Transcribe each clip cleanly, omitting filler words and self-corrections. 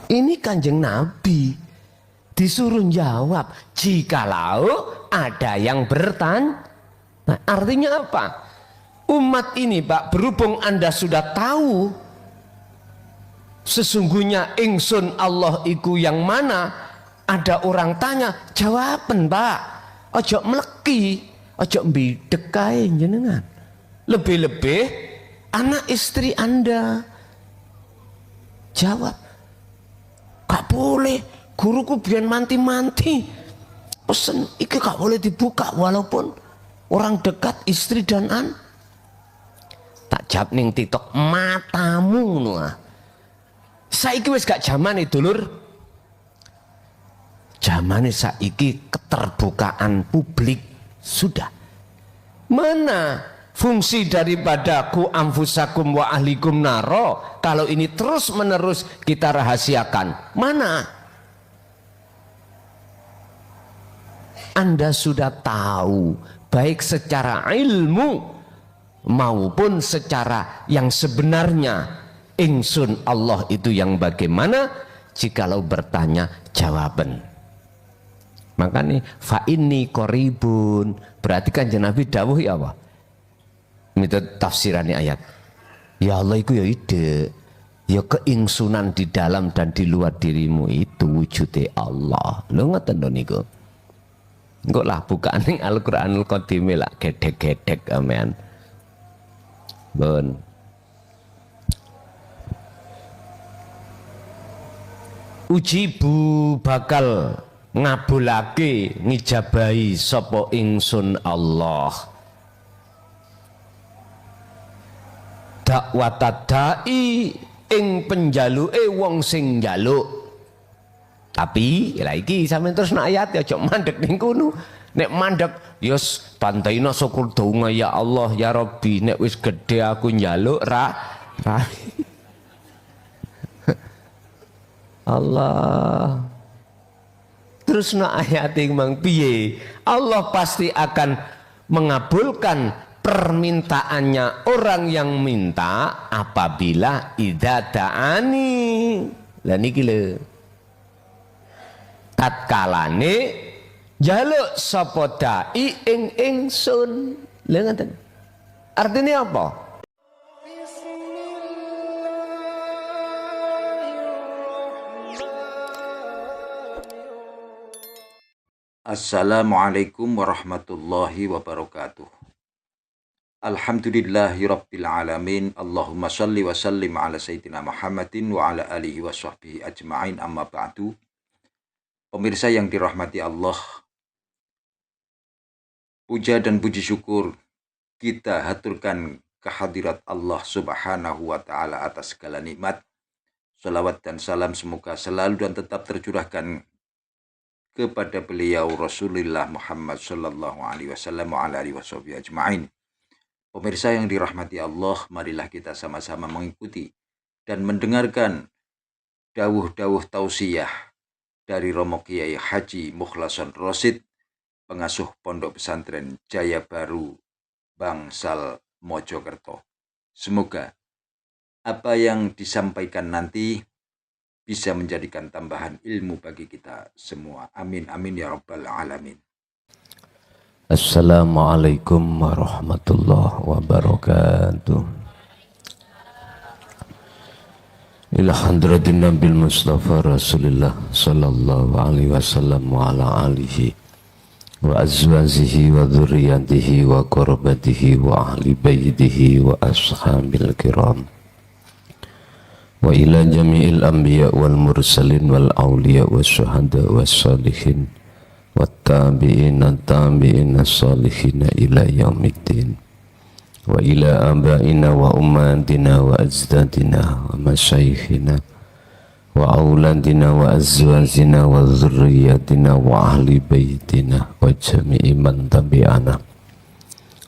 Ini Kanjeng Nabi disuruh jawab jikalau ada yang bertanya. Nah, artinya apa? Umat ini Pak, berhubung Anda sudah tahu sesungguhnya ingsun Allah iku yang mana, ada orang tanya, jawaban Pak. Ojo meleki, ojo mbidek kae jenengan. Lebih-lebih anak istri Anda jawab, gak boleh, guruku biar manti-manti pesen iki gak boleh dibuka walaupun orang dekat istri dan anak. Tak jawab ning TikTok, matamu nuah. Saiki wis gak zaman itu lur. Zaman saiki keterbukaan publik sudah. Mana fungsi daripada ku anfusakum wa ahlikum naro kalau ini terus menerus kita rahasiakan? Mana? Anda sudah tahu baik secara ilmu maupun secara yang sebenarnya ingsun Allah itu yang bagaimana. Jikalau bertanya jawaban. Makanya fa inni qoribun, berarti kan Nabi dawuh ya apa? Itu tafsirannya ayat. Ya Allah itu ya ide, ya keingsunan di dalam dan di luar dirimu itu wujudnya Allah. Lu ngoten lho niku. Engko lah bukaan ning Al-Qur'anul Qadim lah gedek-gedek amen. Bon. Ujibu bakal ngabulake ngijabahi sapa ingsun Allah dakwatadai ing penjaluke wong sing njaluk. Tapi lha iki sampeyan terus nak ayat ya aja mandek ning kono. Nek mandek yos tantaina syukur donga ya Allah ya Rabbi, nek wis gedhe aku njaluk ra Allah. Terus nak ayat mang piye? Allah pasti akan mengabulkan permintaannya orang yang minta apabila idza da'ani. Lah niki lho. Tatkalane njaluk sapa dai ing ingsun. Lha ngoten. Artinya apa? Assalamualaikum warahmatullahi wabarakatuh. Alhamdulillahi rabbil alamin. Allahumma salli wa sallim ala sayyidina Muhammadin wa ala alihi wa sahbihi ajma'in, amma ba'du. Pemirsa yang dirahmati Allah, puja dan puji syukur kita haturkan kehadirat Allah subhanahu wa ta'ala atas segala nikmat. Salawat dan salam semoga selalu dan tetap tercurahkan kepada beliau Rasulullah Muhammad sallallahu alaihi wasallam wa ala alihi washabihi ajma'in. Pemirsa yang dirahmati Allah, marilah kita sama-sama mengikuti dan mendengarkan dawuh-dawuh tausiah dari Romo Kiai Haji Mukhlason Rosid, pengasuh Pondok Pesantren Jaya Baru Bangsal Mojokerto. Semoga apa yang disampaikan nanti bisa menjadikan tambahan ilmu bagi kita semua. Amin amin ya rabbal alamin. Assalamualaikum warahmatullahi wabarakatuh. Ila hadratin Nabil Mustafa Rasulullah sallallahu alaihi wasallam wa ala alihi wa azwajihi wa dzurriyyatihi wa qurabatihi wa ahli baitihi wa ashabil kiram. Wa ila jami'il anbiya wal mursalin wal awliya was syuhada was salihin wat tabi'ina tabi'ina salihin ila yaumiddin. Wa ila abaina wa ummatina wa ajdadina wa masyayikhina wa auladina wa azwajina wa dzurriyyatina wa ahli baitina wa jami'i man tabi'ana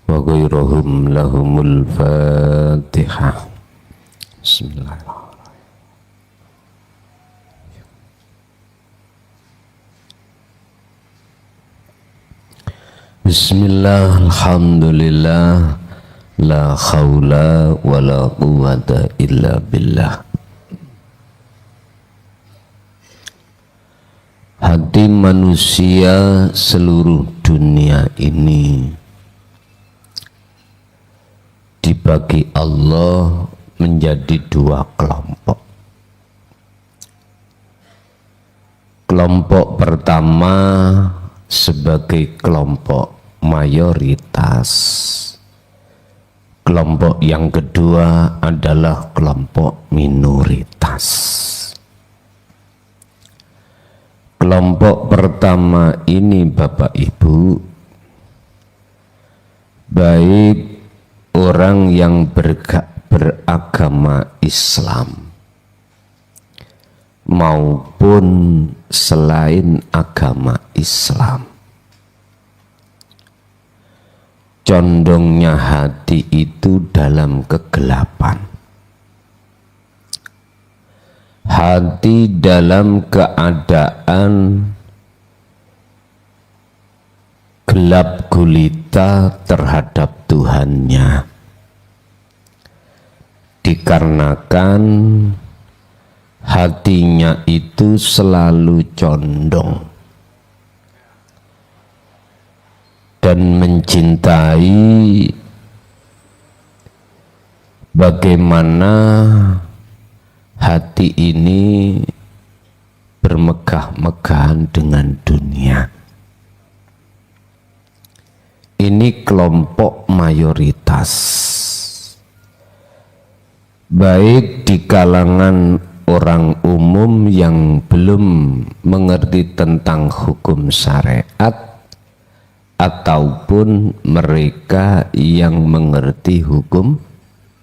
wa ghairuhum lahumul Fatihah. Bismillahirrahmanirrahim. Bismillah, alhamdulillah, la khawla wa la quwwata illa billah. hati manusia seluruh dunia ini dibagi Allah menjadi dua kelompok. Kelompok pertama sebagai kelompok mayoritas. Kelompok yang kedua adalah kelompok minoritas. Kelompok pertama ini Bapak Ibu, baik orang yang beragama Islam maupun selain agama Islam, condongnya hati itu dalam kegelapan. Hati dalam keadaan gelap gulita terhadap Tuhannya, dikarenakan hatinya itu selalu condong dan mencintai bagaimana hati ini bermegah-megahan dengan dunia. Ini kelompok mayoritas, baik di kalangan orang umum yang belum mengerti tentang hukum syariat ataupun mereka yang mengerti hukum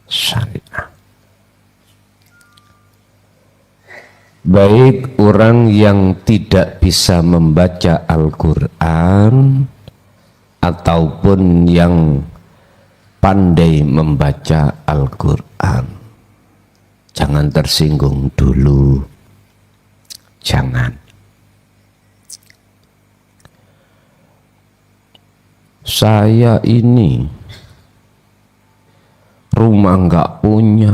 syariat. Baik orang yang tidak bisa membaca Al-Quran ataupun yang pandai membaca Al-Quran. Jangan tersinggung dulu, jangan. Saya ini rumah nggak punya,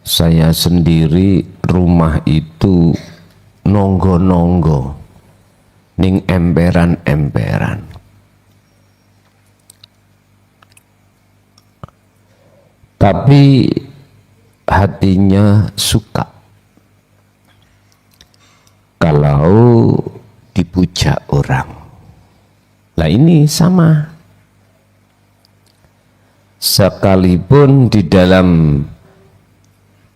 saya sendiri rumah itu nonggo-nonggo ning emperan-emperan. Tapi hatinya suka kalau dipuja orang. Lah ini sama. Sekalipun di dalam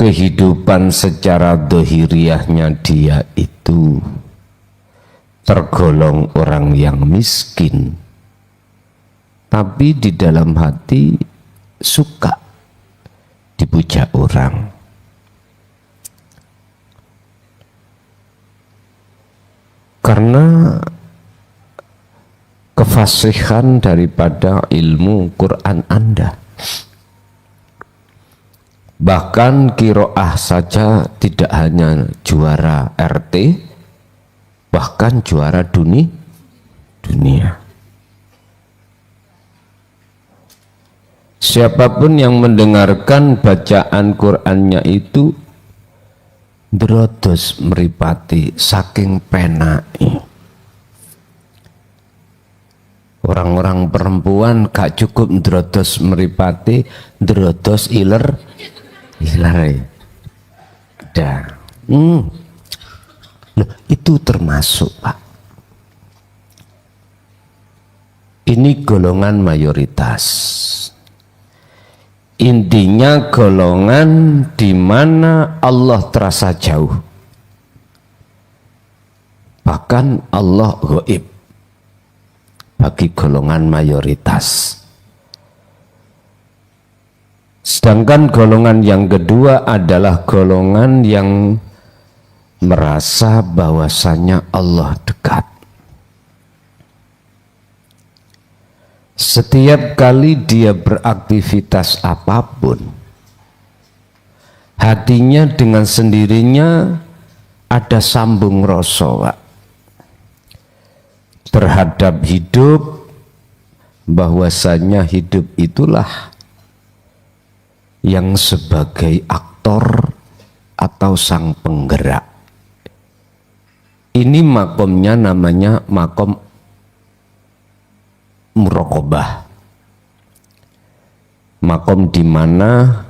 kehidupan secara dohiriahnya dia itu tergolong orang yang miskin, tapi di dalam hati suka dipuja orang. Karena kefasihan daripada ilmu Quran Anda. Bahkan kiroah saja tidak hanya juara RT, bahkan juara dunia. Siapapun yang mendengarkan bacaan Qur'annya itu drodos meripati saking penai. Orang-orang perempuan gak cukup drodos meripati, drodos iler. Dah. Loh, itu termasuk, Pak. Ini golongan mayoritas. Intinya golongan di mana Allah terasa jauh. Bahkan Allah gaib bagi golongan mayoritas. Sedangkan golongan yang kedua adalah golongan yang merasa bahwasanya Allah dekat. Setiap kali dia beraktivitas apapun, hatinya dengan sendirinya ada sambung rasa terhadap hidup, bahwasanya hidup itulah yang sebagai aktor atau sang penggerak. Ini makomnya namanya makom muraqabah. Makom di mana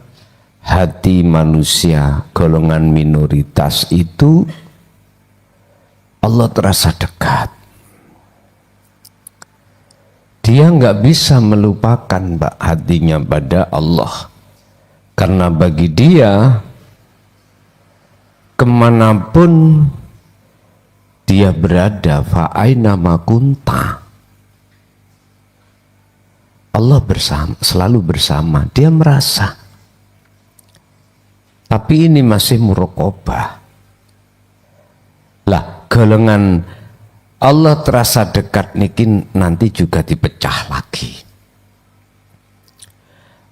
hati manusia golongan minoritas itu Allah terasa dekat. Dia nggak bisa melupakan hatinya pada Allah, karena bagi dia kemanapun dia berada, fa'aina makunta, Allah bersama, selalu bersama. Dia merasa. Tapi ini masih muraqabah. Lah, golongan Allah terasa dekat niki nanti juga dipecah lagi.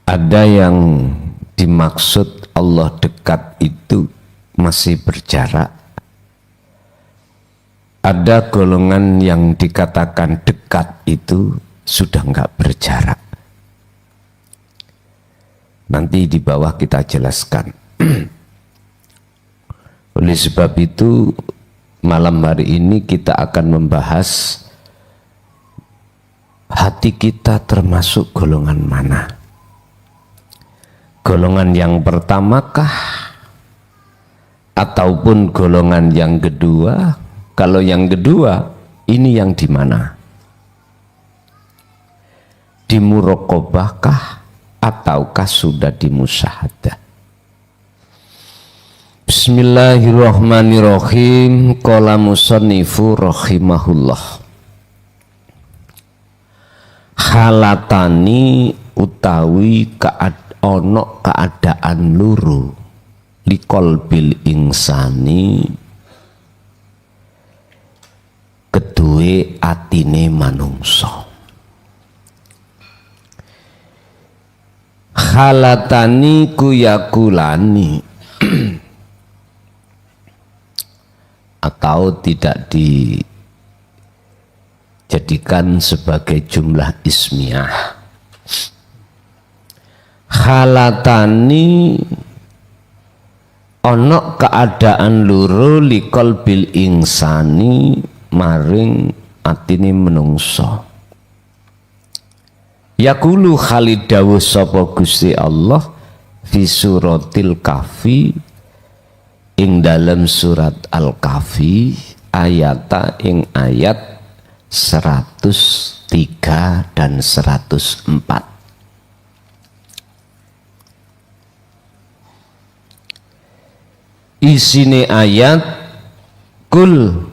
Ada yang dimaksud Allah dekat itu masih berjarak. Ada golongan yang dikatakan dekat itu sudah enggak berjarak. Nanti di bawah kita jelaskan. Oleh sebab itu malam hari ini kita akan membahas hati kita termasuk golongan mana. Golongan yang pertamakah ataupun golongan yang kedua? Kalau yang kedua, ini yang di mana? Di muraqabahkah ataukah sudah di musyahadah? Bismillahirrahmanirrahim. Qala musannifu rahimahullah. Halatani utawi ono keadaan luru liqalbil insani kedue atine manungsa. Halatani kuyakulani atau tidak dijadikan sebagai jumlah ismiyah. Halatani ono keadaan loro likol bil insani maring atine menungso. Yaqulu khalidawu sapa Gusti Allah fi suratil Kahfi ing dalam surat Al-Kahfi ayata ing ayat 103 dan 104. Isine ayat kul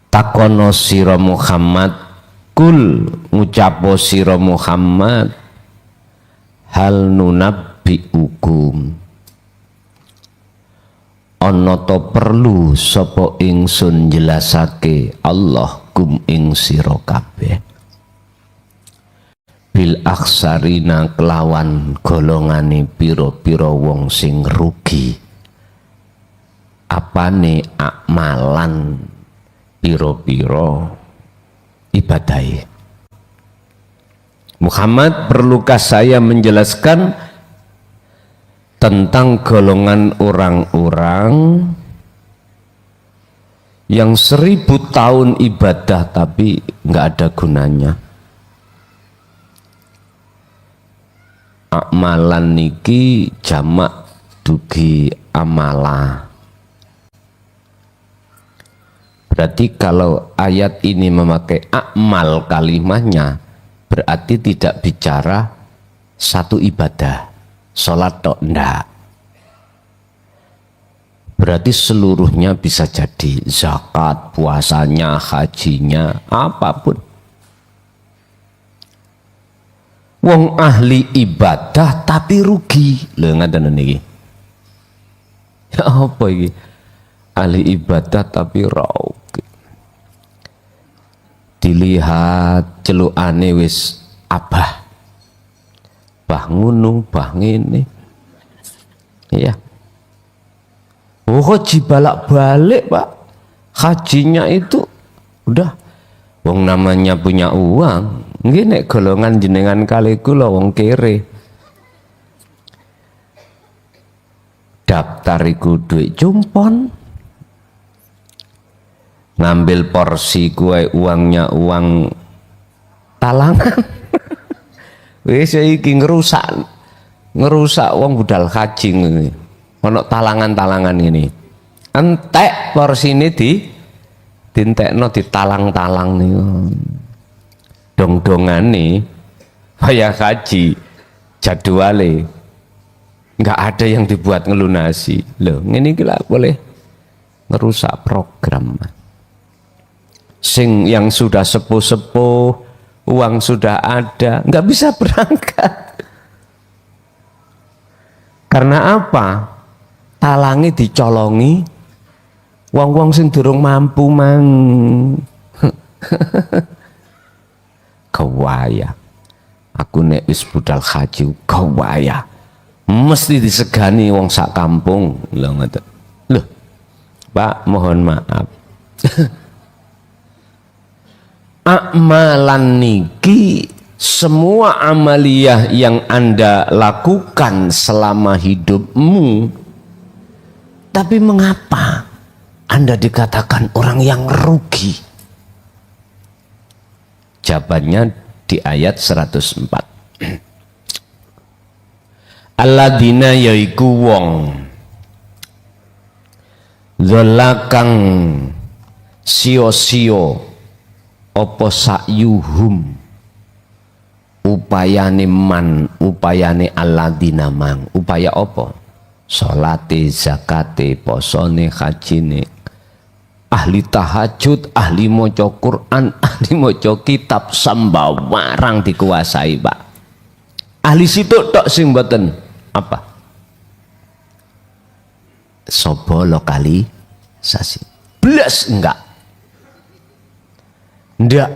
takono sira Muhammad, kul ngucapo sira Muhammad, hal nunabbiukum ana to perlu sapa ingsun jelasake Allah kum ing sira kabeh bil aksarina kelawan golongane pira-pira wong sing rugi apane amalan piro-piro ibadai. Muhammad, perlukah saya menjelaskan tentang golongan orang-orang yang 1000 tahun ibadah tapi nggak ada gunanya? Amalan niki jamak dugi amala. Berarti kalau ayat ini memakai akmal kalimahnya, berarti tidak bicara satu ibadah, sholat tok enggak. Berarti seluruhnya bisa jadi zakat, puasanya, hajinya, apapun. Wong ahli ibadah tapi rugi. Lho ngaten niki. Ya apa iki? Ahli ibadah tapi rugi. Dilihat celukane wis abah. Bah ngono, bah ngene. Iya. Oh, haji balak-balik, Pak. Hajinya itu udah wong namanya punya uang. Nggih nek golongan jenengan kali kula wong kere. daftar iku duit jumpon, ngambil porsi kue uangnya uang talangan. Wis iki ngerusak uang budal haji ngene. Ono talangan-talangan ini. Entek porsi ini dintekno ditalang-talang nih. Dong-dongane bayar haji jadwale nggak ada yang dibuat ngelunasi. Loh, ngene iki lah boleh ngerusak program. Sing yang sudah sepuh-sepuh, uang sudah ada, nggak bisa berangkat. Karena apa? Talangi dicolongi, wong-wong sing durung mampu mang. Kewaya. Aku nek wis budal haji kewaya. Mesti disegani wong sak kampung. Lho ngoten. Loh. Pak, mohon maaf. Amalan niki, semua amaliyah yang Anda lakukan selama hidupmu, tapi mengapa Anda dikatakan orang yang rugi? Jawabannya di ayat 104. Alladzina yaiku wong dzalakang sio-sio apa sa'yuhum upayane man, upayane alladzina mang. Upaya apa? Salate, zakate, posone, hajine, ahli tahajud, ahli maca Quran, ahli maca kitab sambawarang dikuasai, Pak. Ahli situ tok sing mboten apa? Sopo lokalisasi. Blas enggak. Ndak.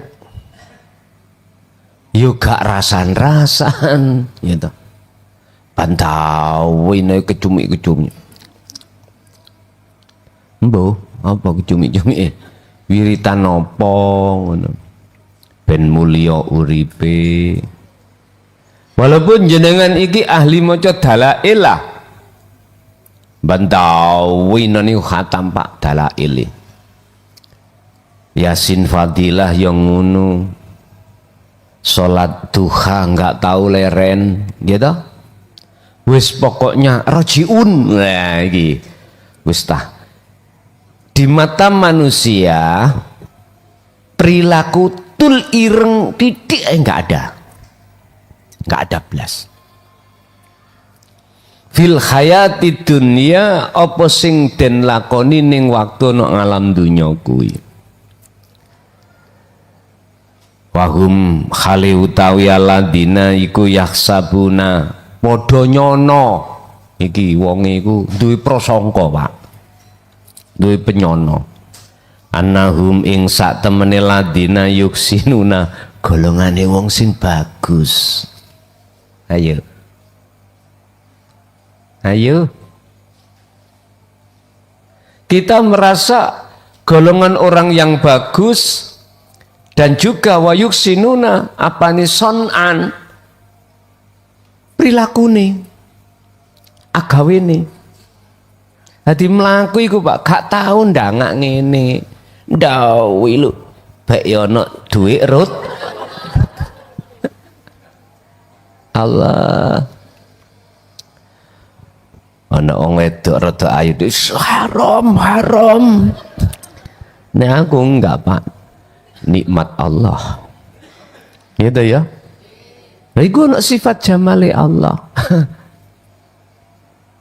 Yo gak rasan-rasan gitu. Pantauin ae kecumi-kecumi. Mbah, apa kecumi-cumi? Wiritan apa ngono. Ben mulya uripe. Walaupun jenengan iki ahli maca dalail lah. Bantauin niku khatam Pak dalail. Yasin fadilah yang ngono, sholat duha nggak tahu leren gitu, wis pokoknya rojiun, nah iki wis tah. Di mata manusia perilaku tul ireng titik nggak ada blas. Fil hayati dunya apa sing den lakoni ning waktu no alam dunya kuwi. Wahum khali utawi aladina iku yaksabuna padha nyono iki wonge iku duwe prasangka, Pak, duwe penyono annahum ing sak temene ladina yuksinuna golongane wong sing bagus. Ayo kita merasa golongan orang yang bagus. Dan juga wayuk sinuna apa nih sonan perilaku agawe nih. Hadi melaku iku Pak gak tahu ndangak ngene ndawi lu baik yono duit rut Allah ana wong wedok rada ayu haram nek aku enggak Pak, nikmat Allah gitu ya. Lah iku ana sifat jamale Allah.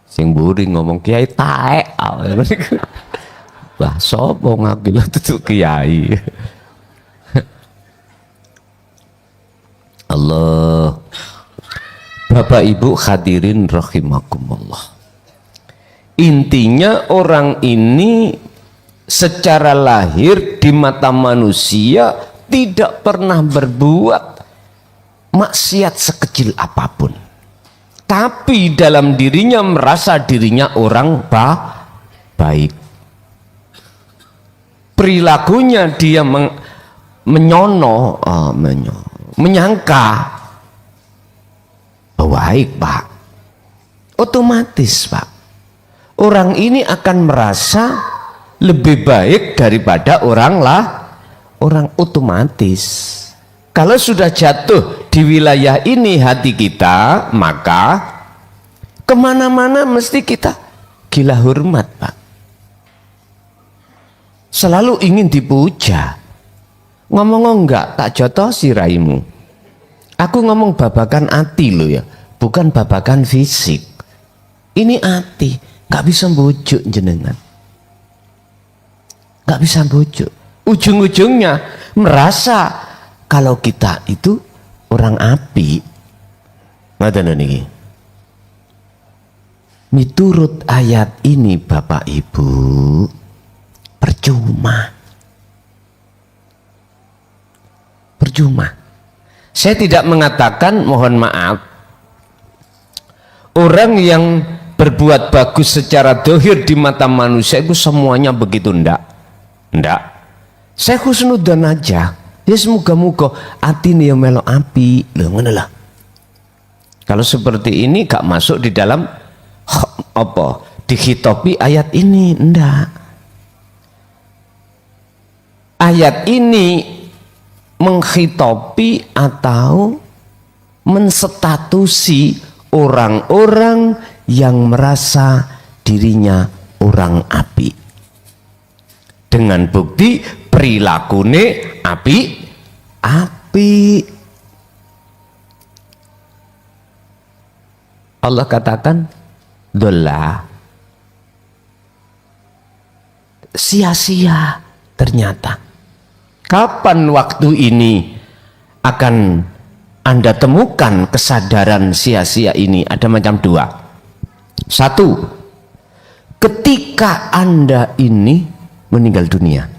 Sing mburi ngomong kiai taek. Wah, sapa ngakil tutuk kiai. Allah. Bapak Ibu hadirin rahimakumullah. Intinya orang ini secara lahir di mata manusia tidak pernah berbuat maksiat sekecil apapun, tapi dalam dirinya merasa dirinya orang baik. Perilakunya dia menyangka baik, Pak, otomatis Pak orang ini akan merasa lebih baik daripada orang otomatis. Kalau sudah jatuh di wilayah ini hati kita, maka kemana-mana mesti kita gila hormat, Pak. Selalu ingin dipuja. Ngomong enggak tak jotosi raimu. Aku ngomong babakan hati lo ya, bukan babakan fisik. Ini hati, nggak bisa bujuk jenengan, nggak bisa bujuk. Ujung-ujungnya merasa kalau kita itu orang api. Ngoten niki. Miturut ayat ini Bapak Ibu, percuma. Saya tidak mengatakan, mohon maaf, orang yang berbuat bagus secara dohir di mata manusia itu semuanya begitu, ndak. Saya husnudzon aja. Ya semoga-moga hati ini yang melo api, lho ngono lah. Kalau seperti ini gak masuk di dalam apa? Dihitopi ayat ini, ndak. Ayat ini menghitopi atau menstatusi orang-orang yang merasa dirinya orang api dengan bukti perilakune api. Allah katakan dolla, sia-sia. Ternyata kapan waktu ini akan Anda temukan kesadaran sia-sia ini? Ada macam dua. Satu, ketika Anda ini meninggal dunia,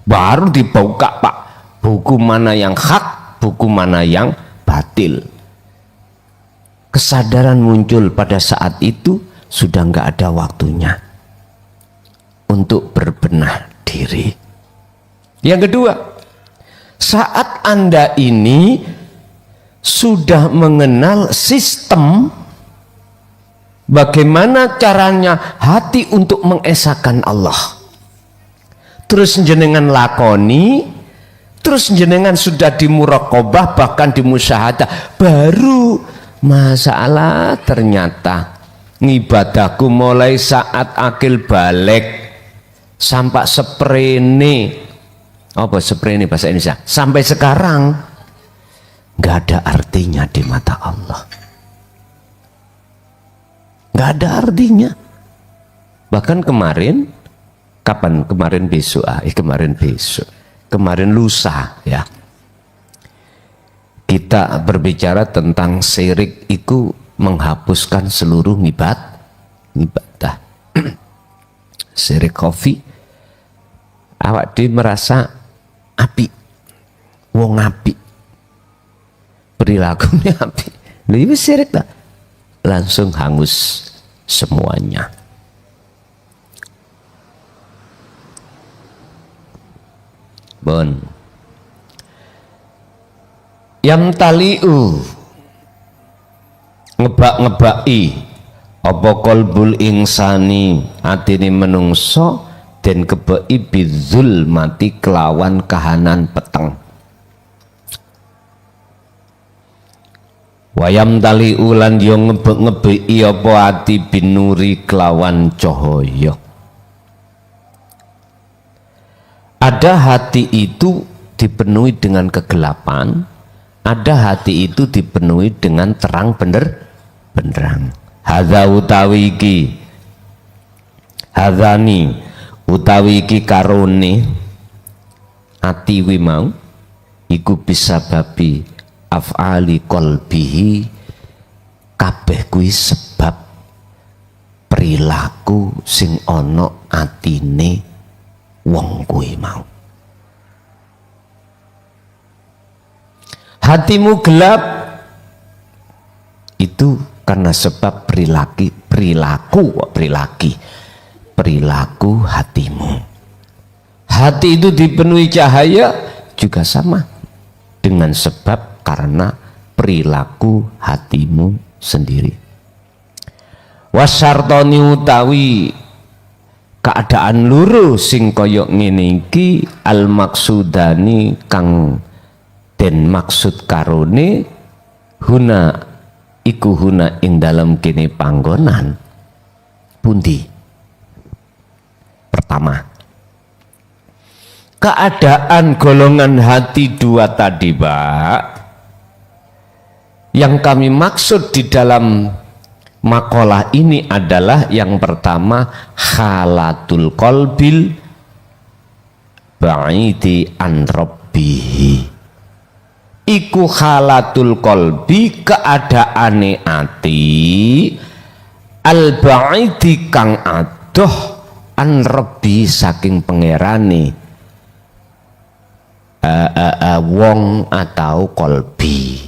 baru dibuka, Pak, buku mana yang hak, buku mana yang batil. Kesadaran muncul pada saat itu, sudah nggak ada waktunya untuk berbenah diri. Yang kedua, saat Anda ini sudah mengenal sistem bagaimana caranya hati untuk mengesahkan Allah, terus jenengan lakoni, terus jenengan sudah dimuraqabah, bahkan dimusyahadah, baru masalah ternyata ngibadahku mulai saat akil balik sampai seprene, apa seprene bahasa Indonesia, sampai sekarang nggak ada artinya di mata Allah, nggak ada artinya. Bahkan kemarin, kapan kemarin besok, kemarin lusa ya, kita berbicara tentang syirik itu menghapuskan seluruh ibadah. Syirik kopi, awak dia merasa api, wong api, perilakunya api, lebih syirik tak, langsung hangus semuanya. Bon, yang taliu ngebak-ngebaki apa qalbul insani, atine menungso den kebeki bizul mati kelawan kahanan peteng. Wayam tali ulan yo ngebek-ngebeki apa ati binuri kelawan cahaya. Ada hati itu dipenuhi dengan kegelapan, ada hati itu dipenuhi dengan terang benderang. Hadza utawi iki, hadzani utawi iki karone ati wi mau iku bisa babi af'ali qalbihi, kabeh kuwi sebab perilaku sing ana atine wong kuwi mau. Hatimu gelap itu karena sebab perilaku hatimu. Hati itu dipenuhi cahaya juga sama dengan sebab karena perilaku hatimu sendiri. Wasartoni utawi keadaan luru sing kaya ngene iki al maksudani kang den maksud karone huna iku huna ing dalem kene panggonan pundi. Pertama, keadaan golongan hati dua tadi, Pak, yang kami maksud di dalam makalah ini adalah yang pertama halatul qalbil ba'idi an rabbihi. Iku halatul qalbi keadaane ati al ba'idi kang adoh an rabbi saking pangerane wong atau kolbi.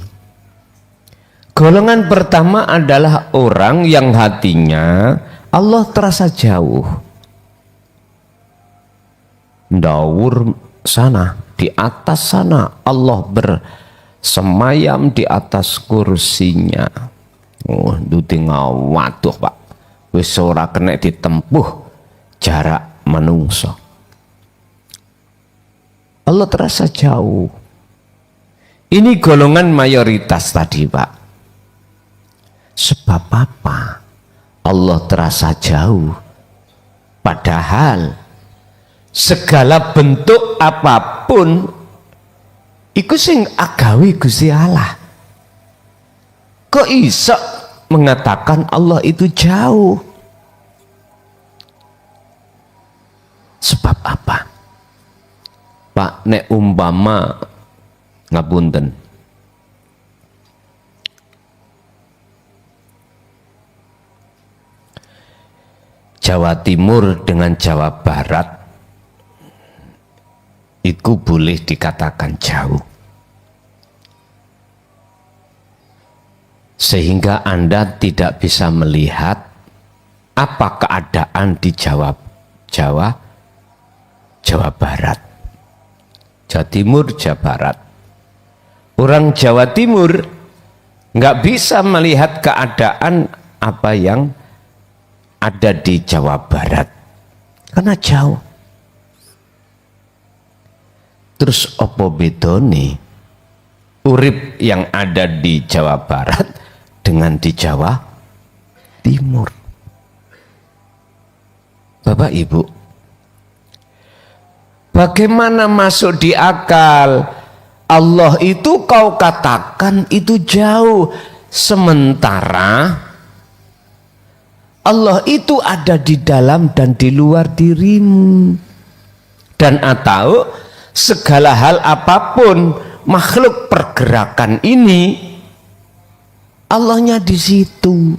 Golongan pertama adalah orang yang hatinya Allah terasa jauh, ndawur sana, di atas sana Allah bersemayam di atas kursinya. Oh, duti ngawaduh Pak, wis ora kena ditempuh jarak manungso. Allah terasa jauh. Ini golongan mayoritas tadi, Pak. Sebab apa? Allah terasa jauh. Padahal segala bentuk apapun iku sing agawe Gusti Allah. Kok iso mengatakan Allah itu jauh? Sebab apa? Pak, nek umpama ngapunten, Jawa Timur dengan Jawa Barat itu boleh dikatakan jauh, sehingga Anda tidak bisa melihat apa keadaan di Jawa Barat, Jawa Timur, Jawa Barat. Orang Jawa Timur nggak bisa melihat keadaan apa yang ada di Jawa Barat karena jauh. Terus opo bedone urip yang ada di Jawa Barat dengan di Jawa Timur? Bapak Ibu, bagaimana masuk di akal Allah itu kau katakan itu jauh, sementara Allah itu ada di dalam dan di luar dirimu, dan atau segala hal apapun makhluk pergerakan ini Allahnya di situ.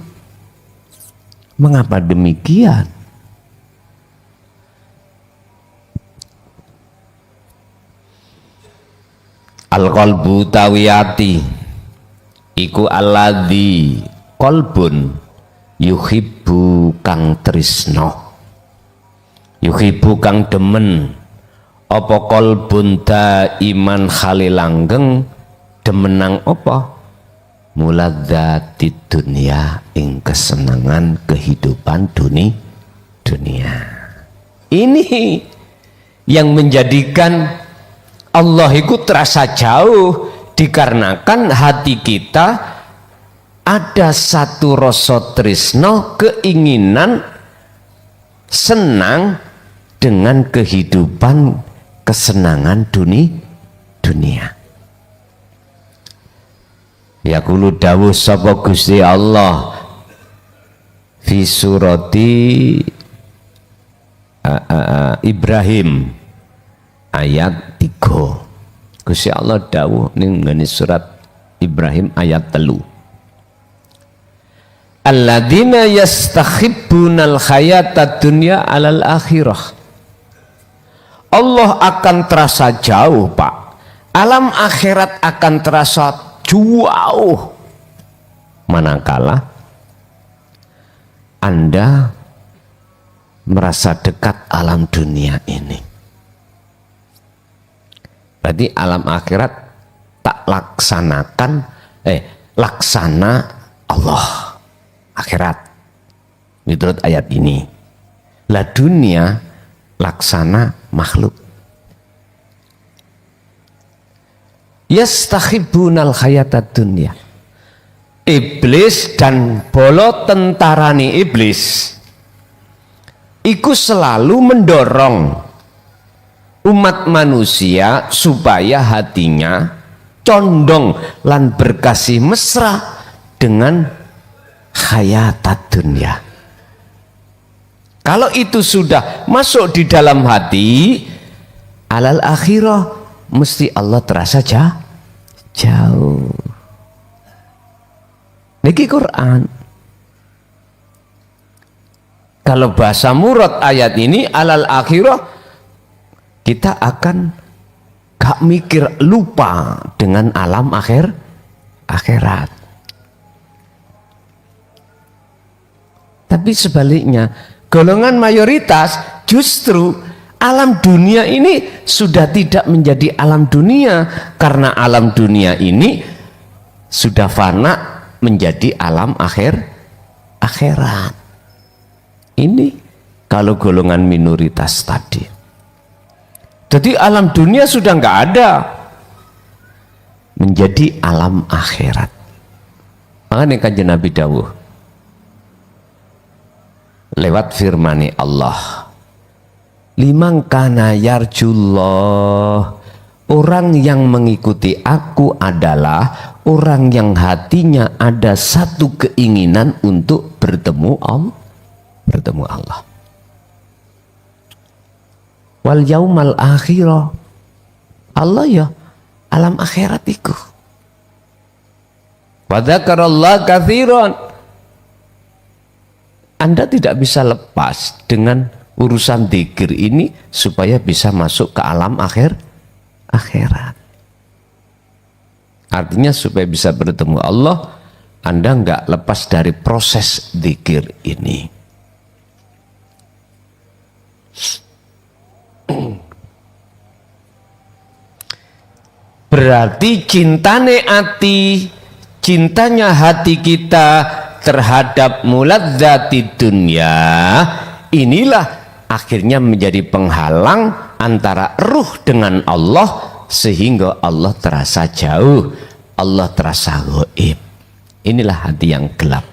Mengapa demikian? Al-qalbu tawiyati iku alladzi qalbun yuhibbu kang trisno, yuhibbu kang demen, apa qalbun iman khalilanggeng demenang apa muladzati dunia ing kesenangan kehidupan dunia. Ini yang menjadikan Allah itu terasa jauh, dikarenakan hati kita ada satu rasa tresno, keinginan senang dengan kehidupan kesenangan dunia. Yaqulu dawuh sapa Gusti Allah fi surati Ibrahim ayat 3. Gusti Allah dawuh ning ngene surat Ibrahim ayat 3. Alladzina yastakhibbunal hayatad dunya alal akhirah. Allah akan terasa jauh, Pak. Alam akhirat akan terasa jauh manakala Anda merasa dekat alam dunia ini. Berarti alam akhirat tak laksanakan laksana Allah akhirat. menurut ayat ini. Lah dunia laksana makhluk. Yastakhibunal hayatad dunya. Iblis dan bolo tentarani iblis iku selalu mendorong umat manusia supaya hatinya condong lan berkasih mesra dengan hayatad dunya. Kalau itu sudah masuk di dalam hati, alal akhirah mesti Allah terasa jauh. Niki Quran. Kalau bahasa murad ayat ini alal akhirah, kita akan gak mikir, lupa dengan alam akhirat. Tapi sebaliknya, golongan mayoritas justru alam dunia ini sudah tidak menjadi alam dunia, karena alam dunia ini sudah fana menjadi alam akhirat. Ini kalau golongan minoritas tadi. Jadi alam dunia sudah nggak ada, menjadi alam akhirat. Makanya kanjeng Nabi dawuh lewat firman Allah, liman kana yarjullah, orang yang mengikuti aku adalah orang yang hatinya ada satu keinginan untuk bertemu Allah. Wal yaumal akhirah, Allah ya alam akhirat iku. Wa dzakarallah katsiran. Anda tidak bisa lepas dengan urusan dzikir ini supaya bisa masuk ke alam akhirat. Artinya supaya bisa bertemu Allah, Anda nggak lepas dari proses dzikir ini. Berarti cintanya hati kita terhadap muladzati dunia, inilah akhirnya menjadi penghalang antara ruh dengan Allah, sehingga Allah terasa jauh, Allah terasa gaib. Inilah hati yang gelap.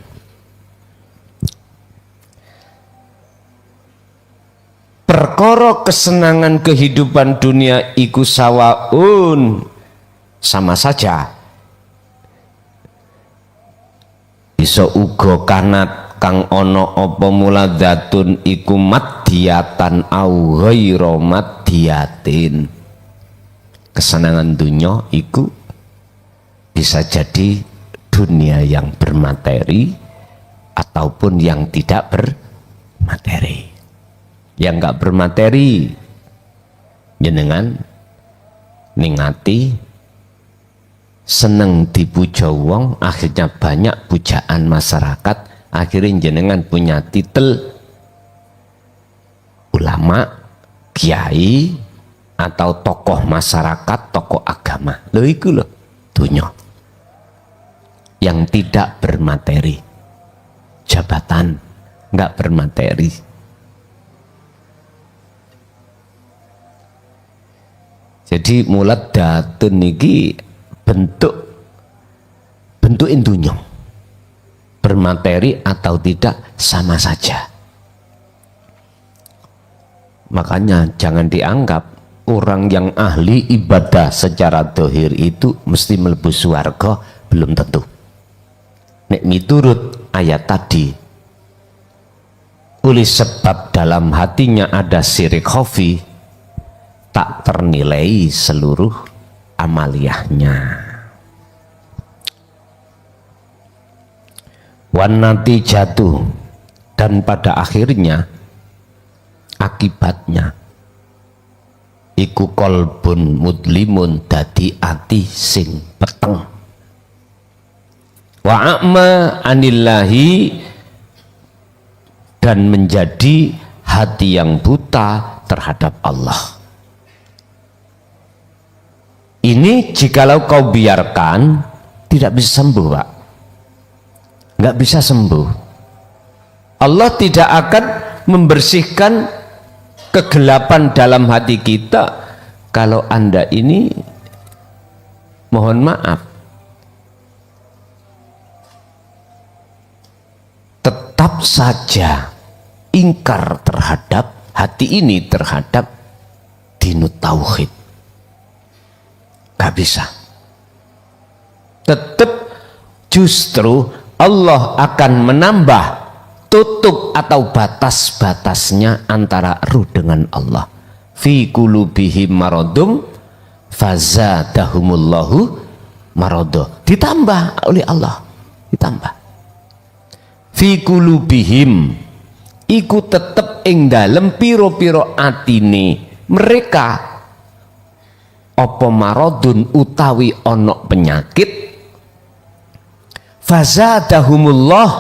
Perkara kesenangan kehidupan dunia iku sawaun, sama saja. Bisa uga kanat kang ana apa muladzatun iku madiyatan au ghairu madiyatin. Kesenangan dunia itu bisa jadi dunia yang bermateri ataupun yang tidak bermateri. Yang enggak bermateri, jenengan ningati seneng dipuja wong, akhirnya banyak pujaan masyarakat, akhirnya jenengan punya titel ulama, kiai, atau tokoh masyarakat, tokoh agama. Lho iku lho dunya yang tidak bermateri. Jabatan nggak bermateri. Jadi muladdatun niki bentuk dunya, bermateri atau tidak sama saja. Makanya jangan dianggap orang yang ahli ibadah secara dohir itu mesti mlebu swarga, belum tentu. Nek miturut ayat tadi, oleh sebab dalam hatinya ada syirik khafi, tak ternilai seluruh amaliyahnya. Wan natijatu, dan pada akhirnya akibatnya iku kolbun mudlimun, dadi ati sing peteng, wa a'ma anillahi, dan menjadi hati yang buta terhadap Allah. Ini jikalau kau biarkan tidak bisa sembuh, Pak. Nggak bisa sembuh. Allah tidak akan membersihkan kegelapan dalam hati kita kalau Anda ini, mohon maaf, tetap saja ingkar terhadap hati ini, terhadap dinut tauhid. Gak bisa. Tetap justru Allah akan menambah tutup atau batas-batasnya antara ruh dengan Allah. Fi qulubihim maradum fazadahumullahu marado. Ditambah oleh Allah, ditambah. Fi qulubihim iku tetep ing dalem piro-piro atine mereka apa maradun utawi onok penyakit, fazadahumullah,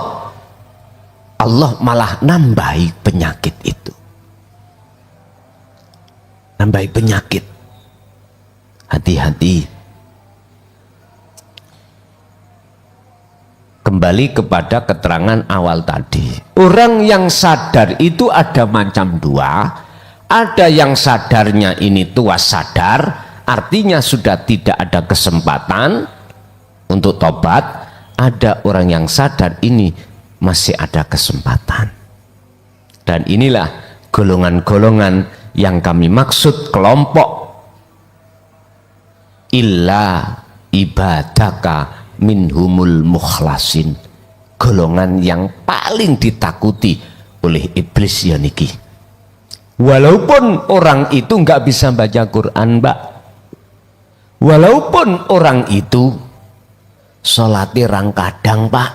Allah malah nambahi penyakit itu, nambahi penyakit. Hati-hati. Kembali kepada keterangan awal tadi, orang yang sadar itu ada macam dua. Ada yang sadarnya ini tua sadar, artinya sudah tidak ada kesempatan untuk tobat. Ada orang yang sadar ini masih ada kesempatan. Dan inilah golongan-golongan yang kami maksud, kelompok illa ibadaka minhumul mukhlasin, golongan yang paling ditakuti oleh iblis ya niki. Walaupun orang itu nggak bisa baca Quran, Mbak, walaupun orang itu sholatnya rang kadang, Pak,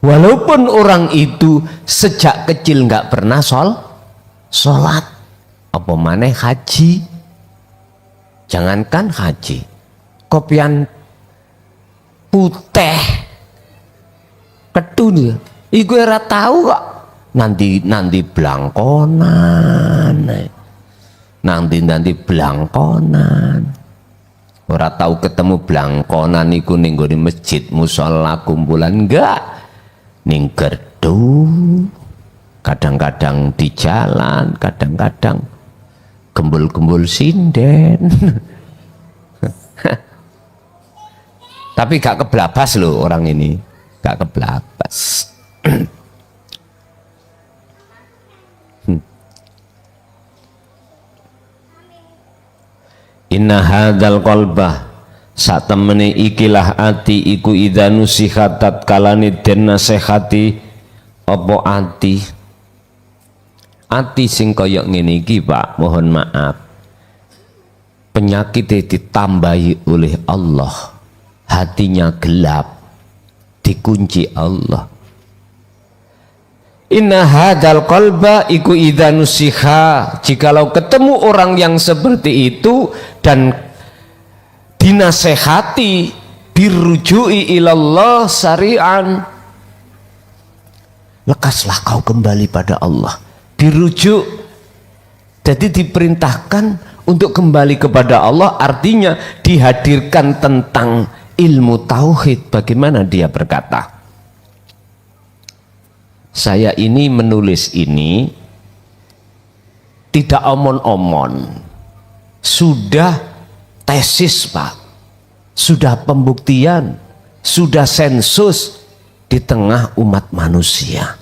walaupun orang itu sejak kecil nggak pernah sholat, apa maneh haji, jangankan haji, kopian putih ketun iku ora tahu kok nanti blangkonan, nanti blangkonan, ora tahu ketemu blangkonan iku ning nggone masjid musala kumpulan, enggak, ning gerdu, kadang-kadang di jalan, kadang-kadang gembul-gembul sinden. Tapi gak keblabas loh orang ini, gak keblabas. Inna hadzal qalbah, sak temene ikilah ati iku idza nusihat tatkalane den nasihati apa ati sing kaya ngene iki, Pak, mohon maaf, penyakitnya ditambahi oleh Allah, hatinya gelap, dikunci Allah. Inna hadzal qalba iku idza nusiha, jikalau ketemu orang yang seperti itu dan dinasehati, birujui ilallah syari'an, lekaslah kau kembali pada Allah, dirujuk. Jadi diperintahkan untuk kembali kepada Allah, artinya dihadirkan tentang ilmu tauhid. Bagaimana dia berkata, saya ini menulis ini tidak omon-omon, sudah tesis, Pak, sudah pembuktian, sudah sensus di tengah umat manusia.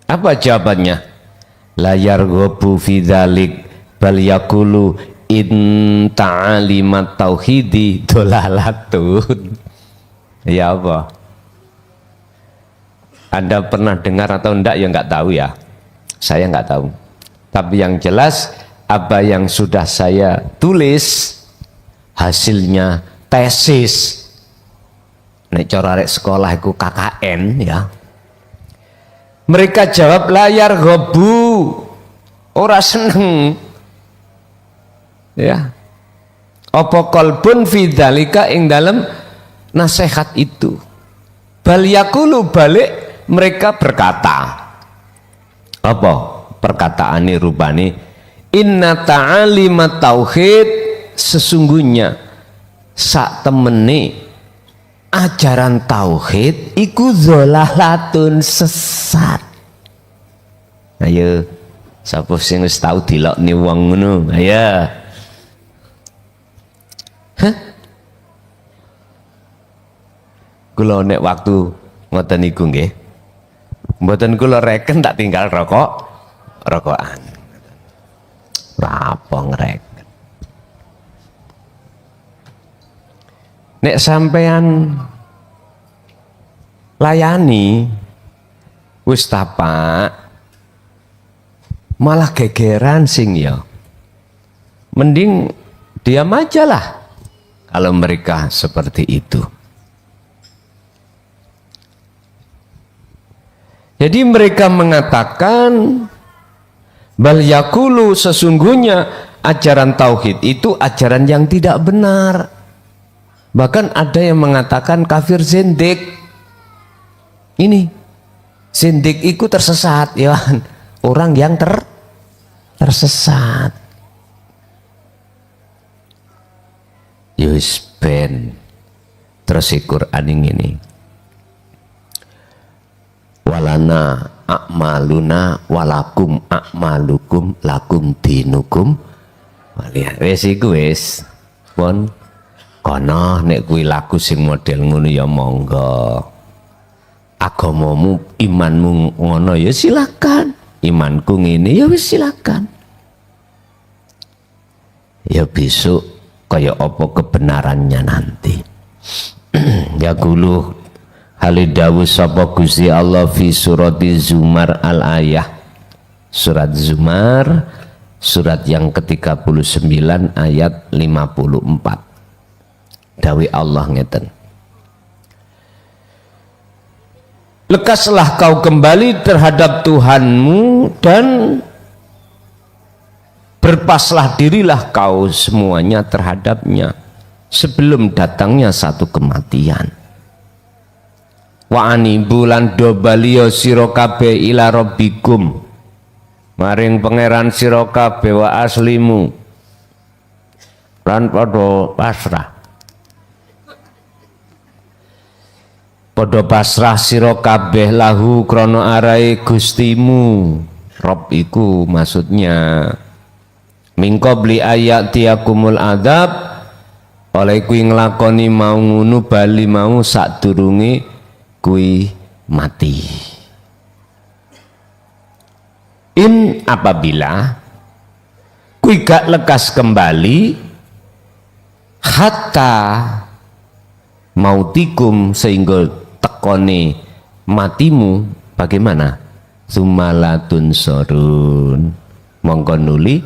Apa jawabannya? La yarghabu fi dzalik bal yaqulu in ta'alimat tauhidi dolalatun. Ya apa? Anda pernah dengar atau enggak ya enggak tahu ya. Saya enggak tahu. Tapi yang jelas apa yang sudah saya tulis hasilnya tesis. Nek cara arek sekolah itu KKN ya. Mereka jawab layar gobu, ora seneng. Ya. Apa kolbun fidzalika ing dalam nasihat itu. Bal yakulu balik mereka berkata, apa perkataan ini rupane, inna ta'alimat tauhid, sesungguhnya sak temene ajaran tauhid iku dhalalatun, sesat. Ayo, sapa sing wis tau dilokne wong ngono? Ayo. Hah? Kula nek waktu ngoten niku nggih. Mboten kula reken tak tinggal rokokan. Apa ngreken. Nek sampean layani wis tapak malah gegeran sing ya. Mending diam aja lah kalau mereka seperti itu. Jadi mereka mengatakan bal yakulu, sesungguhnya ajaran tauhid itu ajaran yang tidak benar. Bahkan ada yang mengatakan kafir zindik. Ini zindik itu tersesat ya. Orang yang tersesat. Yus ben terus Quran ini. Walana a'maluna walakum a'malukum lakum dinukum waliya. Wis iku wis. Pun kono nek kuwi laku sing model ngono ya monggo. Agamamu, imanmu ngono ya silakan. Imanku ngene ya wis silakan. Ya besok kaya apa kebenarannya nanti. Ya gulu halidawu sapa Gusti Allah fi surati Zumar al-ayah, surat Zumar surat yang ke-39 ayat 54. Dawi Allah ngeten, lekaslah kau kembali terhadap Tuhanmu dan berpaslah dirilah kau semuanya terhadapnya sebelum datangnya satu kematian. Wa anibulan do balio sira kabeh ila rabbikum, maring pangeran sira kabeh, wa aslimu lan padha pasrah sira kabeh lahu krana arahe Gustimu. Rob iku maksudnya mingkobli ayat tiakumul adab, oleh kuwi nglakoni mau ngono bali mau sadurunge kui mati. In apabila kui gak lekas kembali hatta mautikum, sehingga tekone matimu, bagaimana? Sumalatun sorun, mongko nuli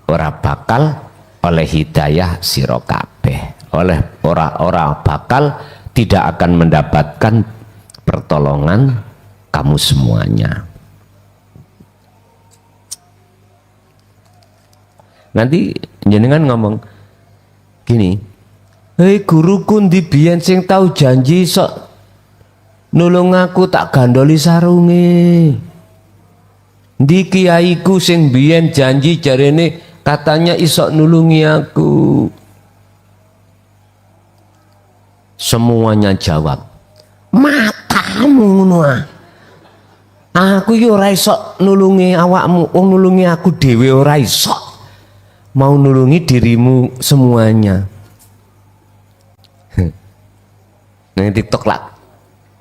ora bakal oleh hidayah sira kabeh, oleh ora bakal tidak akan mendapatkan pertolongan kamu semuanya. Nanti jenengan ngomong gini, hei guruku ndi biyen sing tau janji sok nulung aku tak gandoli sarunge. Ndi kiaiku sing biyen janji jarene katanya isok nulungi aku. Semuanya jawab, matamu ngono ah. Aku yo ora iso nulungi awakmu, wong nulungi aku dhewe ora iso. Mau nulungi dirimu semuanya. Nang TikTok lah.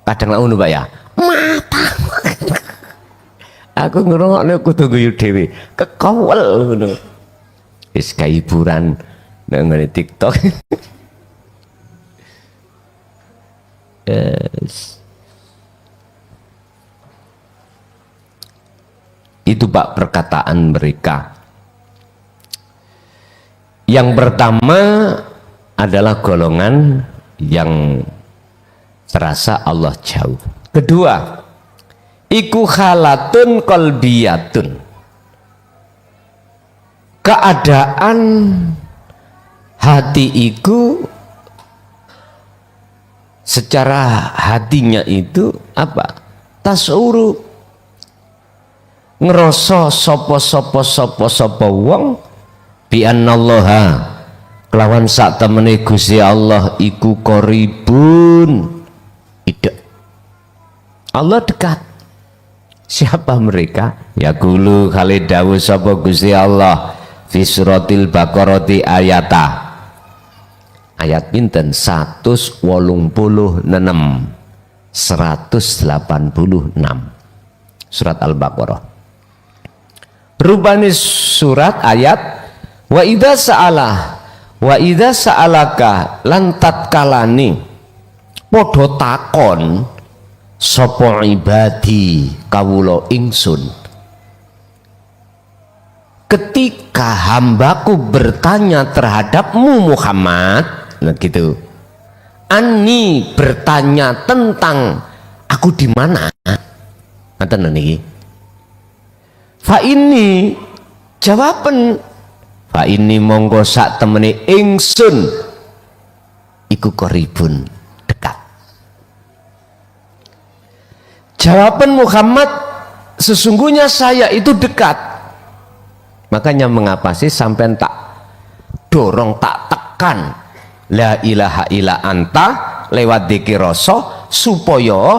Kadang ngono Pak ya. Matamu. Aku ngrungokne kudu guyu dhewe. Kekowel ngono. Wis hiburan nang TikTok. Yes. Itu Pak perkataan mereka. Yang pertama adalah golongan yang terasa Allah jauh. Kedua, iku halatun qalbiyatun, keadaan hati iku secara hatinya itu apa? Tasuru, ngeroso sopo wong bi annallaha, kelawan sak temene Gusti Allah iku qaribun, idek. Allah dekat. Siapa mereka? Ya gulu kali dawuh sapa Gusti Allah fi suratil Baqarah ayat pinten 186 surat Al-Baqarah. Rupane surat ayat wa idza sa'alaka lan tatkalani padha takon sapa ibadi kawula ingsun, ketika hambaku bertanya terhadapmu Muhammad, nah gitu, Ani bertanya tentang aku di mana, ngaten niki. Fa ini jawaban, fa ini monggo sak temene ingsun iku qaribun, dekat. Jawaban Muhammad, sesungguhnya saya itu dekat. Makanya mengapa sih sampai tak dorong, tak tekan la ilaha illa anta lewat dzikir rasa, supaya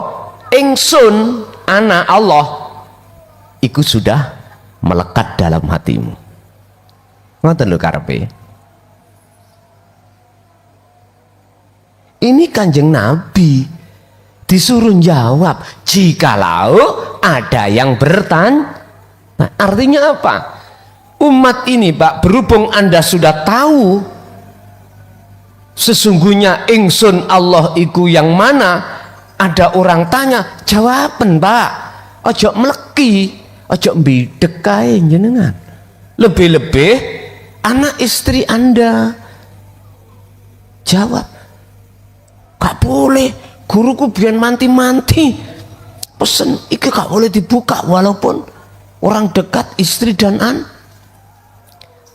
ingsun anak Allah iku sudah melekat dalam hatimu. Ngoten lho karepe. Ini Kanjeng Nabi disuruh jawab jikalau ada yang bertanya. Nah, artinya apa? Umat ini Pak, berhubung Anda sudah tahu sesungguhnya ingsun Allah iku yang mana, ada orang tanya, jawaban Pak, ojo meleki, ojo mbidek kae jenengan. Lebih-lebih anak istri Anda jawab, gak boleh, guruku biar manti-manti pesen iki gak boleh dibuka walaupun orang dekat istri dan anak.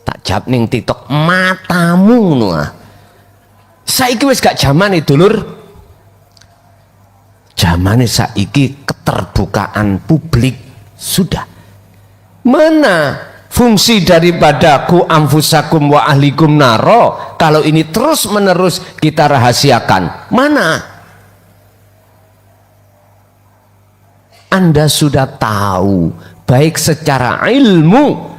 Tak jawab ning TikTok, matamu nuah. Saiki wis gak zamane dulur, zamane saiki keterbukaan publik sudah. Mana fungsi daripada ku anfusakum wa ahlikum naro kalau ini terus menerus kita rahasiakan? Mana? Anda sudah tahu baik secara ilmu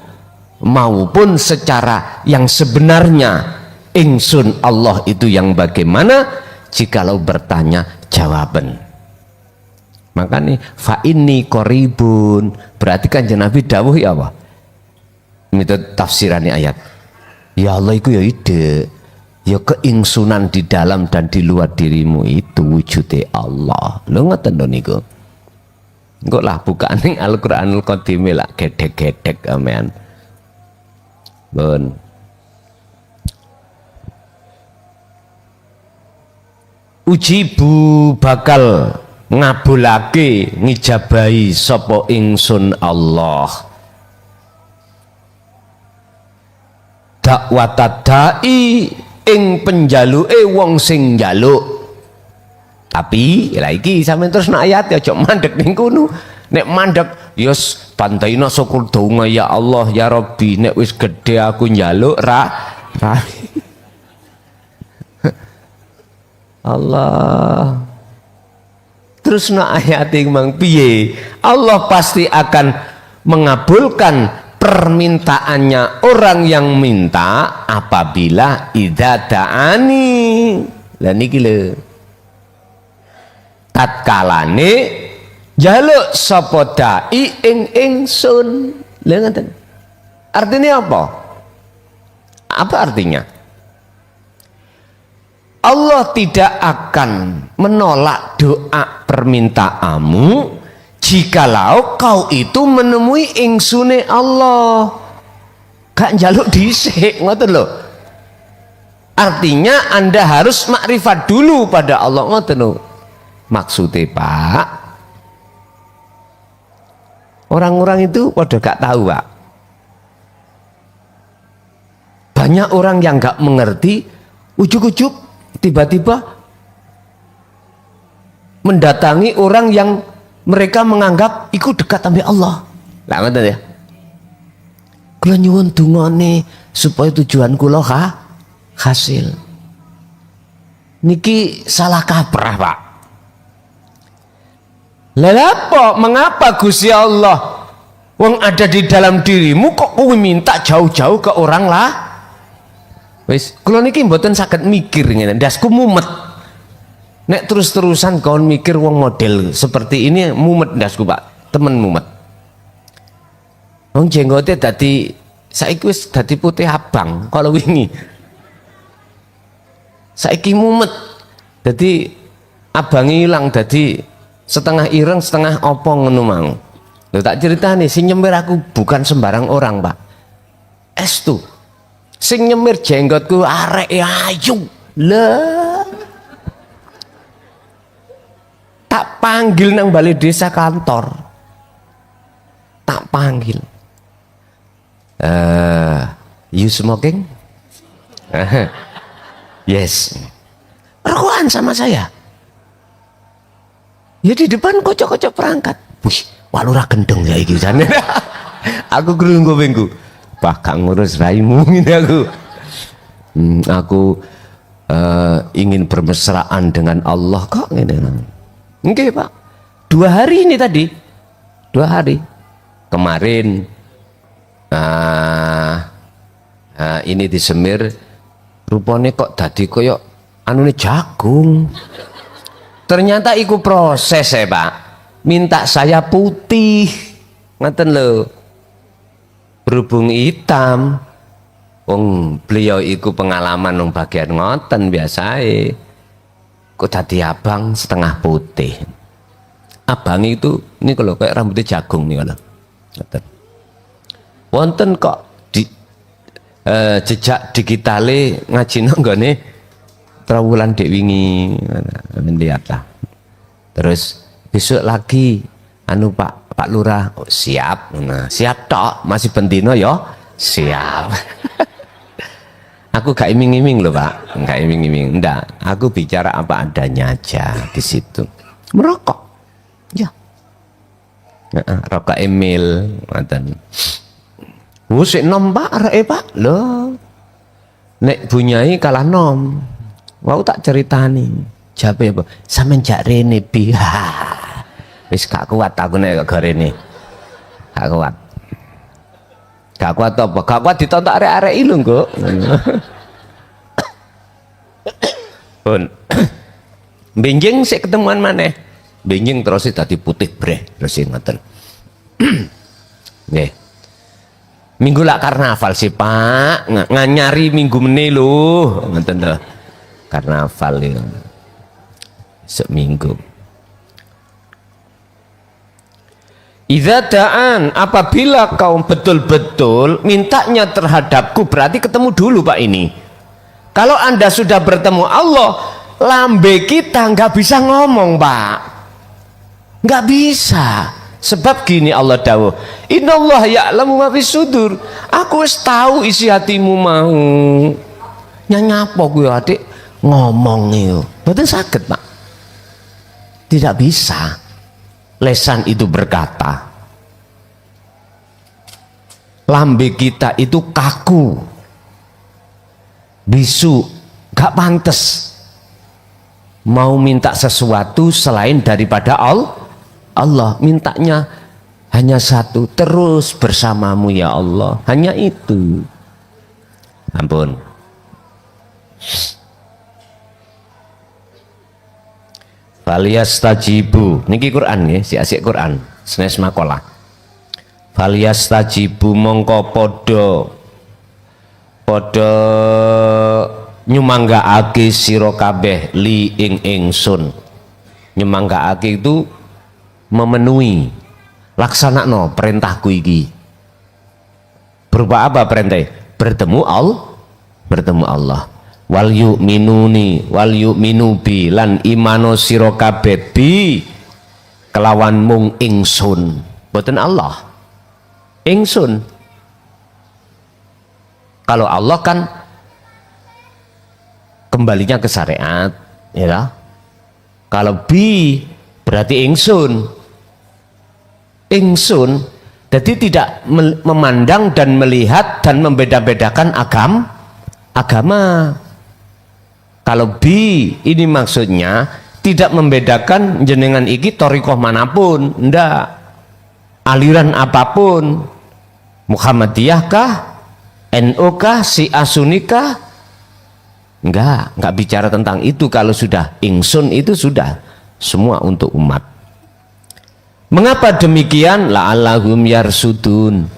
maupun secara yang sebenarnya ingsun Allah itu yang bagaimana. Jikalau bertanya jawaban, makanya fa inni qaribun, berarti kan Nabi dawuh ya apa? Itu tafsirannya ayat. Ya Allah itu ya ide, ya keingsunan di dalam dan di luar dirimu itu wujudnya Allah. Lo ngoten lho niku. Engko lah bukaan ning Al-Qur'anul Qadim lah gedek-gedek amen. Bon. Ujibu bakal ngabulake ngijabahi sapa ingsun Allah dakwatad dai ing penjaluke wong sing njaluk. Tapi ya iki sampeyan terus nak ayat ya aja mandek ning kono. Nek mandek yos bantaina syukur donga ya Allah ya Rabbi, nek wis gede aku njaluk ra Allah. Terus nak ayat mang piye? Allah pasti akan mengabulkan permintaannya orang yang minta apabila idza da'ani. Lah niki lho. Tatkalane jaluk sapa dai ing ingsun. Lha ngoten. Artinya apa? Apa artinya? Allah tidak akan menolak doa permintaanmu jikalau kau itu menemui ingsune Allah. Gak njaluk dhisik, ngoten lho. Artinya Anda harus makrifat dulu pada Allah, ngoten lho. Maksudnya Pak, orang-orang itu pada gak tahu Pak. Banyak orang yang gak mengerti, ujuk-ujuk tiba-tiba mendatangi orang yang mereka menganggap ikut dekat sampai Allah. Lah ngoten ya. Kula nyuwun dungane supaya tujuan kula hasil. Niki salah kaprah, Pak. Lha mengapa Gusti Allah wong ada di dalam dirimu kok kowe minta jauh-jauh ke orang lah? Wis, kula niki mboten saged mikir ngene, ndasku mumet. Nek terus-terusan kawan mikir wong model seperti ini mumet ndasku, Pak. Temen mumet. Wong jenggote dadi saiki wis dadi putih abang kalau wingi. Saiki mumet. Dadi abange ilang dadi setengah ireng setengah opong ngono mau. Lho tak ceritani sing nyemir aku bukan sembarang orang, Pak. Estu. Sing nyemir jenggotku arek ayu. Lah. Tak panggil nang balai desa kantor. Tak panggil. You smoking? Yes. Rokokan sama saya. Ya di depan kocok-kocok perangkat. Wih, walura gendeng ya iki jane. Aku krungu kupingku. Pak gak ngurus raimu ini aku. Aku ingin bermesraan dengan Allah kok ngene. Nggih, Pak. 2 hari ini tadi. 2 hari. Kemarin ini disemir rupane kok dadi koyo anune jagung. Ternyata iku proses ya, Pak. Minta saya putih. Ngaten lho. Berhubung hitam. Wong beliau iku pengalaman nang bagian ngoten biasae. Kok dadi abang setengah putih. Abang itu ini kalau kayak rambutnya jagung nih kalau. Ngoten. Wonten kok di jejak digitale ngaji nang nggone trawulan dek wingi lihatlah. Terus besok lagi anu Pak Lurah siap. Nah, siap tok masih bendino ya siap. Aku gak iming-iming loh, Pak. Gak iming-iming. Enggak, aku bicara apa adanya aja di situ. Merokok. Ya. Rokok Emil ngoten. Wusik nom Pak, areke Pak. Loh. Nek bunyai kalah nom. Wau tak ceritani. Jape apa? Sampeyan jak rene bi. Wis gak kuat aku nek kok rene. Gak kuat. Gak kuat apa? Gak kuat ditonton arek-arek lho, Kok. Pun. Benjing sik ketemuan maneh. Benjing terus dadi putih breh, terus ngoten. Nggih. Minggu lak karnaval sih, Pak. Nganyari minggu meneh lho, ngoten lho. Karnaval itu seminggu. Idza da'an, apabila kaum betul-betul mintanya terhadapku, berarti ketemu dulu, Pak. Ini kalau Anda sudah bertemu Allah, lambe kita nggak bisa ngomong, Pak, nggak bisa. Sebab gini Allah dawuh, innallaha ya'lamu ma fis sudur. Aku wis tahu isi hatimu mau. Nyapa kuwi adik ngomong itu betul sakit, Pak. Tidak bisa. Lesan itu berkata, lambe kita itu kaku, bisu, gak pantas mau minta sesuatu selain daripada Allah. Mintanya hanya satu, terus bersamamu ya Allah, hanya itu. Ampun. Falyastajibu niki Quran ya, si asik Quran senes makola. Falyastajibu mongko podo nyumanggaake sira kabeh li ing ingsun. Nyumanggaake itu memenuhi, laksanakno perintahku iki. Berupa apa perintah? Bertemu Allah. Wal yu'minu bi lan imano sira kabeh bi kelawan mung ingsun, boten Allah. Ingsun. Kalau Allah kan kembalinya ke syariat, ya. Kalau bi berarti ingsun. Ingsun jadi tidak memandang dan melihat dan membeda-bedakan agama. Kalau bi ini maksudnya tidak membedakan jenengan iki torikoh manapun, ndak, aliran apapun, Muhammadiyah kah, NU kah, Syiah Sunni kah, enggak bicara tentang itu. Kalau sudah ingsun itu sudah semua untuk umat. Mengapa demikian? La'allahum yarsudun,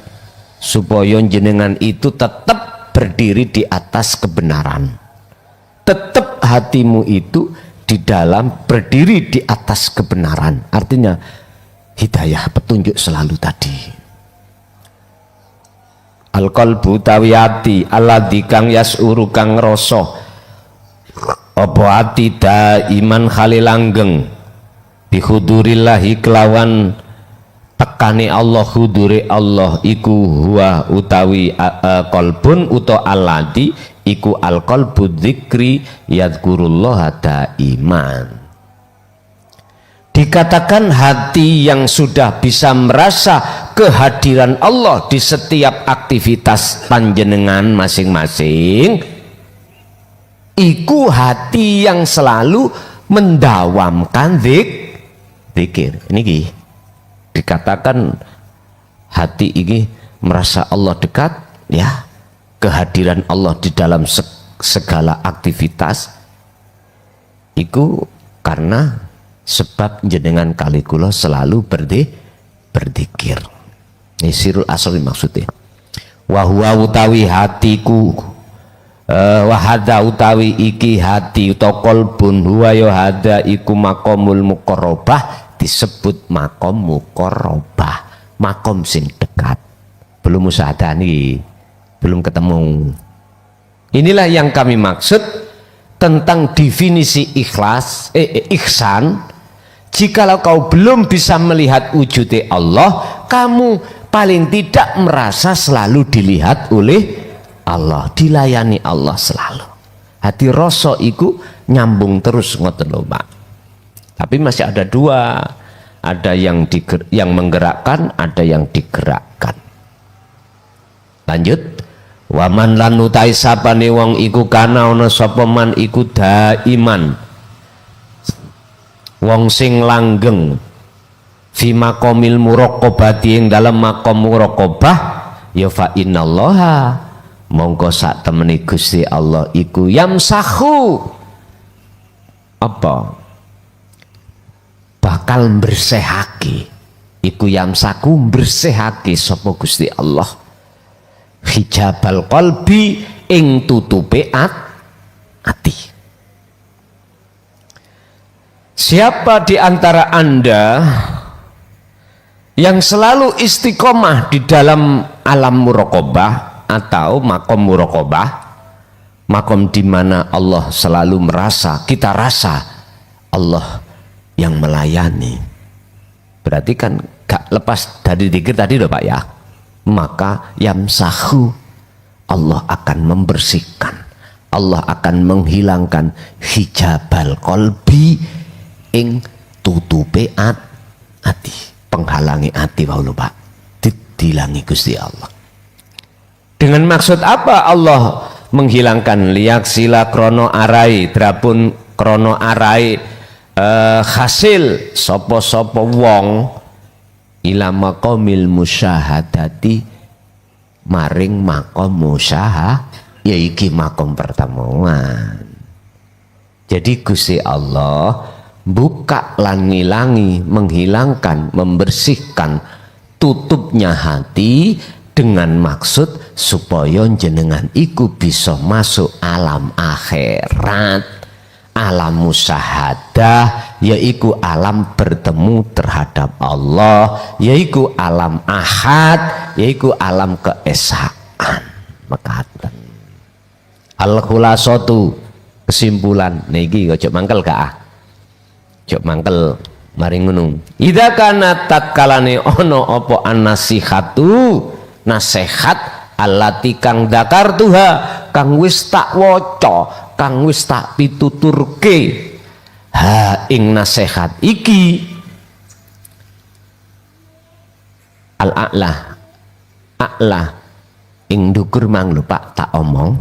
supaya jenengan itu tetap berdiri di atas kebenaran, tetap hatimu itu di dalam berdiri di atas kebenaran. Artinya hidayah, petunjuk selalu tadi. Al-qalbu tawiyati alladzi kang yasuru kang ngrasa apa ati daiman khalilanggeng bihudurillahi kelawan tekane Allah, hudure Allah iku huwa utawi qalbun uta alladzi iku al-qalbu dzikri yadhkurullaha daiman. Dikatakan hati yang sudah bisa merasa kehadiran Allah di setiap aktivitas panjenengan masing-masing, iku hati yang selalu mendawamkan zikir. Ini dikatakan hati ini merasa Allah dekat, ya, kehadiran Allah di dalam segala aktivitas, iku karena sebab jenengan kali kula selalu berzikir. Ini sirul asli maksudnya. Wahwa utawi hatiku, wahada utawi iki hati utawa qalbun huwa ya hada iku maqamul muqarrabah, disebut makom muqarrabah, makom sing dekat. Belum musyahadah nih, belum ketemu. Inilah yang kami maksud tentang definisi ikhlas, ihsan. Jikalau kau belum bisa melihat wujudnya Allah, kamu paling tidak merasa selalu dilihat oleh Allah, dilayani Allah selalu. Hati rasa iku nyambung terus ngoten lho, Pak. Tapi masih ada dua, ada yang menggerakkan, ada yang digerakkan. Lanjut. Waman lan utai sapane wong iku kana ana sapa man iku daiman, wong sing langgeng fi maqamil muraqabati ing dalam maqam muraqabah, ya fa innallaha mongko sak temene Gusti Allah iku yamsahu apa bakal bersehake, iku yamsaku bersehake sapa Gusti Allah hijabal qalbi ing tutupe ati. Siapa di antara Anda yang selalu istiqomah di dalam alam muraqabah atau makom muraqabah, makom di mana Allah selalu merasa, kita rasa Allah yang melayani, berarti kan gak lepas dari zikir tadi loh Pak ya. Maka yamsahu, Allah akan membersihkan, Allah akan menghilangkan hijabal qalbi ing tutupe ati, penghalangi ati wae lho Pak, didilangi Gusti Allah. Dengan maksud apa Allah menghilangkan? Liyaksila krono arai, drapun krono arai hasil sopo-sopo wong ila maqamil musyahadati maring makom musyaha, ya iki makom pertemuan. Jadi Gusti Allah buka lan ngilangi, menghilangkan, membersihkan tutupnya hati dengan maksud supaya jenengan iku bisa masuk alam akhirat, alam musyahadah, yaitu alam bertemu terhadap Allah, yaitu alam ahad, yaitu alam keesaan. Mekaten al-khulasatu, kesimpulan niki ojo mangkel ka, ojo mangkel mari ngono. Idza kana tatkalane ono apa an-nasihatu, nasihat allati kang dzakartuha, kang wis tak waca, kang wis tak pituturke, ha ing nasihat iki al-a'la, a'la ing ndukur mang lho Pak tak omong,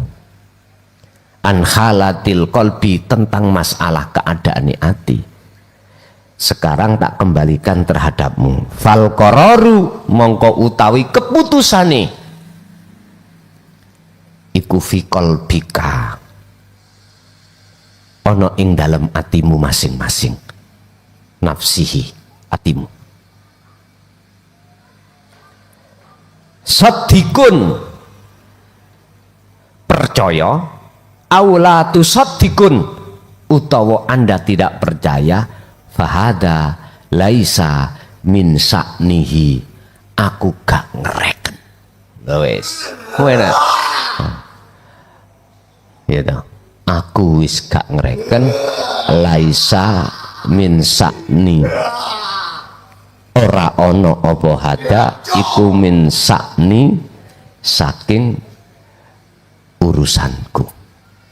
an halatil qalbi, tentang masalah keadaan hati. Sekarang tak kembalikan terhadapmu. Fal qararu, mongko utawi keputusane iku fi qalbika, ono ing dalam atimu masing-masing. Nafsihi, atimu. Sadikun, percaya, aula tusadikun, utawa Anda tidak percaya, fahada laisa min sa'nihi, aku gak ngereken. Wes, mana? Ya toh, aku wis gak ngereken, laisa min sa'ni, ora ono apa hada iku min sa'ni, saking urusanku.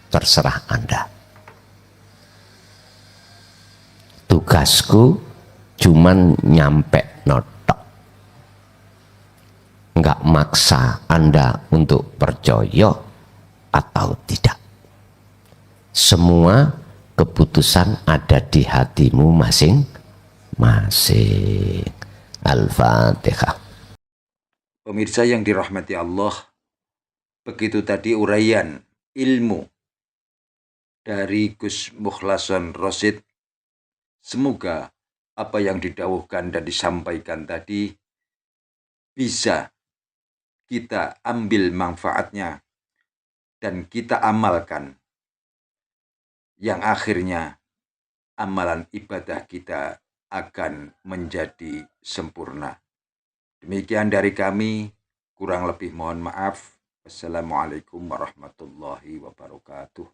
Terserah Anda. Tugasku cuman nyampe notok, nggak maksa Anda untuk percaya atau tidak. Semua keputusan ada di hatimu masing-masing. Al-Fatihah. Pemirsa yang dirahmati Allah, begitu tadi uraian ilmu dari Gus Mukhlason Rosyid. Semoga apa yang didawuhkan dan disampaikan tadi bisa kita ambil manfaatnya dan kita amalkan, yang akhirnya amalan ibadah kita akan menjadi sempurna. Demikian dari kami, kurang lebih mohon maaf. Wassalamualaikum warahmatullahi wabarakatuh.